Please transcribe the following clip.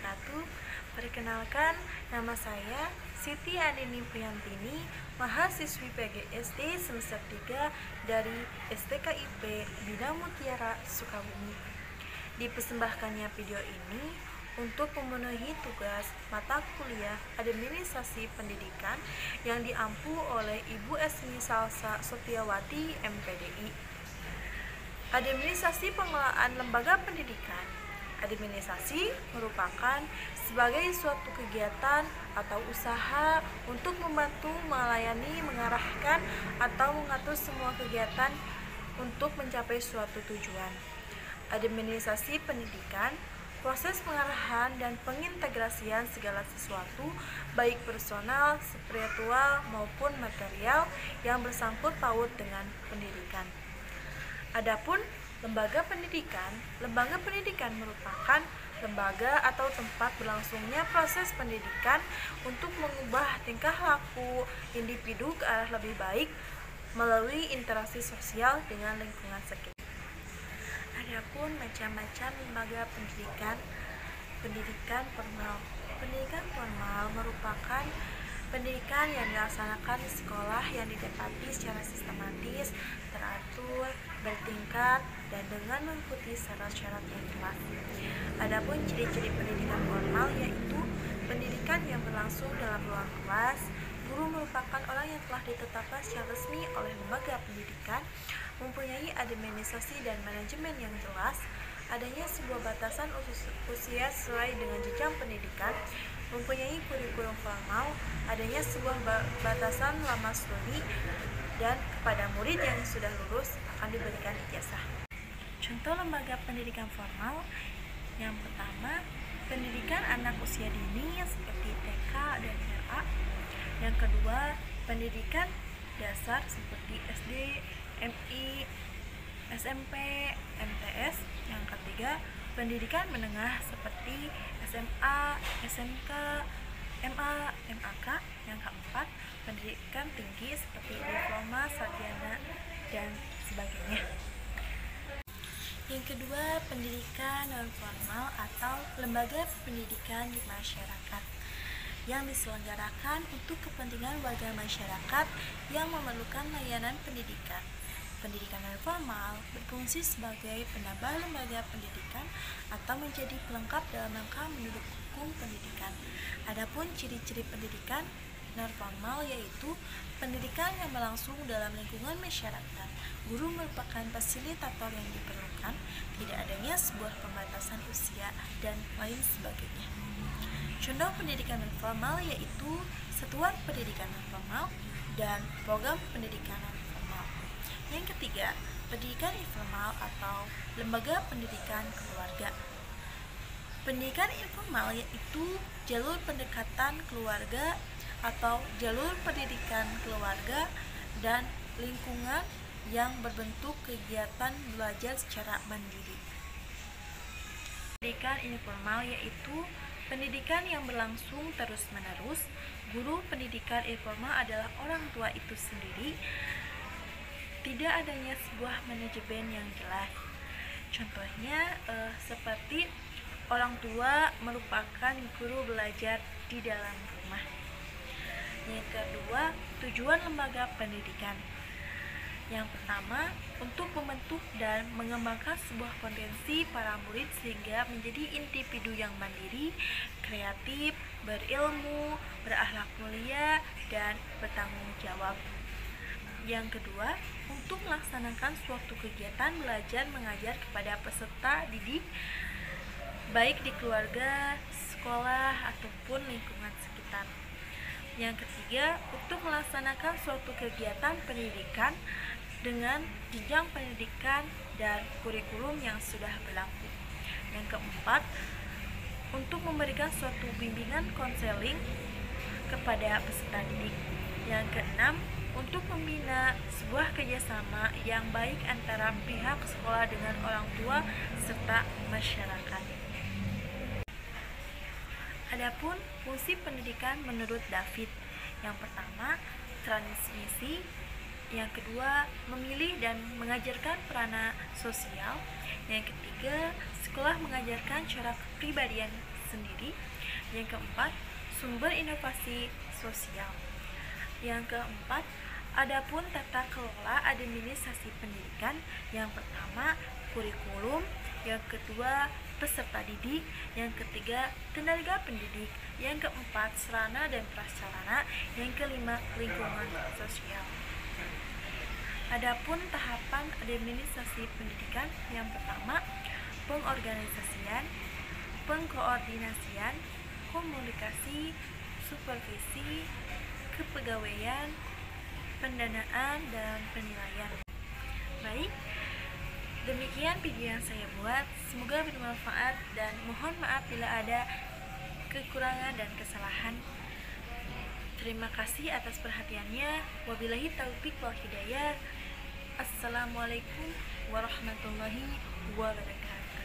wabarakatuh. Perkenalkan, nama saya Siti Andini Priyantini, mahasiswi PGSD semester 3 dari STKIP Bina Mutiara, Sukabumi. Dipersembahkannya video ini untuk memenuhi tugas mata kuliah Administrasi Pendidikan yang diampu oleh Ibu Esmi Salsa Sotiawati, MPDI. Administrasi pengelolaan lembaga pendidikan. Administrasi merupakan sebagai suatu kegiatan atau usaha untuk membantu, melayani, mengarahkan, atau mengatur semua kegiatan untuk mencapai suatu tujuan. Administrasi pendidikan, proses pengarahan dan pengintegrasian segala sesuatu, baik personal, spiritual, maupun material yang bersangkut paut dengan pendidikan. Adapun lembaga pendidikan merupakan lembaga atau tempat berlangsungnya proses pendidikan untuk mengubah tingkah laku individu ke arah lebih baik melalui interaksi sosial dengan lingkungan sekitar. Adapun macam-macam lembaga pendidikan formal. Pendidikan formal merupakan pendidikan yang dilaksanakan di sekolah yang didapati secara sistematis, teratur, bertingkat, dan dengan mengikuti syarat-syarat yang jelas. Adapun ciri-ciri pendidikan formal yaitu pendidikan yang berlangsung dalam ruang kelas. Guru merupakan orang yang telah ditetapkan secara resmi oleh lembaga pendidikan, mempunyai administrasi dan manajemen yang jelas, adanya sebuah batasan usia sesuai dengan jenjang pendidikan, mempunyai kurikulum formal, adanya sebuah batasan lama studi, dan kepada murid yang sudah lulus akan diberikan ijazah. Contoh lembaga pendidikan formal yang pertama, pendidikan anak usia dini seperti TK dan RA. Yang kedua, pendidikan dasar seperti SD, MI, SMP, MTS. Yang ketiga, pendidikan menengah seperti SMA, SMK, MA, MAK. Yang keempat, pendidikan tinggi seperti diploma, sarjana, dan sebagainya. Yang kedua, pendidikan non formal atau lembaga pendidikan di masyarakat yang diselenggarakan untuk kepentingan warga masyarakat yang memerlukan layanan pendidikan. Pendidikan non formal berfungsi sebagai penambah lembaga pendidikan atau menjadi pelengkap dalam rangka menurut hukum pendidikan. Adapun ciri-ciri pendidikan non formal yaitu pendidikan yang berlangsung dalam lingkungan masyarakat. Guru merupakan fasilitator yang diperlukan, tidak adanya sebuah pembatasan usia, dan lain sebagainya. Contoh pendidikan non formal yaitu satuan pendidikan non formal dan program pendidikan non formal. Yang ketiga, pendidikan informal atau lembaga pendidikan keluarga. Pendidikan informal yaitu jalur pendekatan keluarga atau jalur pendidikan keluarga dan lingkungan yang berbentuk kegiatan belajar secara mandiri. Pendidikan informal yaitu pendidikan yang berlangsung terus-menerus. Guru pendidikan informal adalah orang tua itu sendiri. Tidak adanya sebuah manajemen yang jelas. Contohnya seperti orang tua merupakan guru belajar di dalam rumah. Yang kedua, tujuan lembaga pendidikan. Yang pertama, untuk membentuk dan mengembangkan sebuah potensi para murid sehingga menjadi individu yang mandiri, kreatif, berilmu, berakhlak mulia, dan bertanggung jawab. Yang kedua, untuk melaksanakan suatu kegiatan belajar mengajar kepada peserta didik, baik di keluarga, sekolah, ataupun lingkungan sekitar. Yang ketiga, untuk melaksanakan suatu kegiatan pendidikan dengan jenjang pendidikan dan kurikulum yang sudah berlaku. Yang keempat, untuk memberikan suatu bimbingan konseling kepada peserta didik. Yang keenam, untuk membina sebuah kerjasama yang baik antara pihak sekolah dengan orang tua serta masyarakat. Adapun fungsi pendidikan menurut David, yang pertama, transmisi. Yang kedua, memilih dan mengajarkan peranan sosial. Yang ketiga, sekolah mengajarkan cara kepribadian sendiri. Yang keempat, sumber inovasi sosial. Yang keempat, adapun tata kelola administrasi pendidikan. Yang pertama, kurikulum. Yang kedua, peserta didik. Yang ketiga, tenaga pendidik. Yang keempat, sarana dan prasarana. Yang kelima, lingkungan sosial. Adapun tahapan administrasi pendidikan, yang pertama, pengorganisasian, pengkoordinasian, komunikasi, supervisi, kepegawaian, pendanaan, dan penilaian. Baik, demikian video yang saya buat. Semoga bermanfaat dan mohon maaf bila ada kekurangan dan kesalahan. Terima kasih atas perhatiannya. Wabillahi taufiq wal hidayah. Assalamualaikum warahmatullahi wabarakatuh.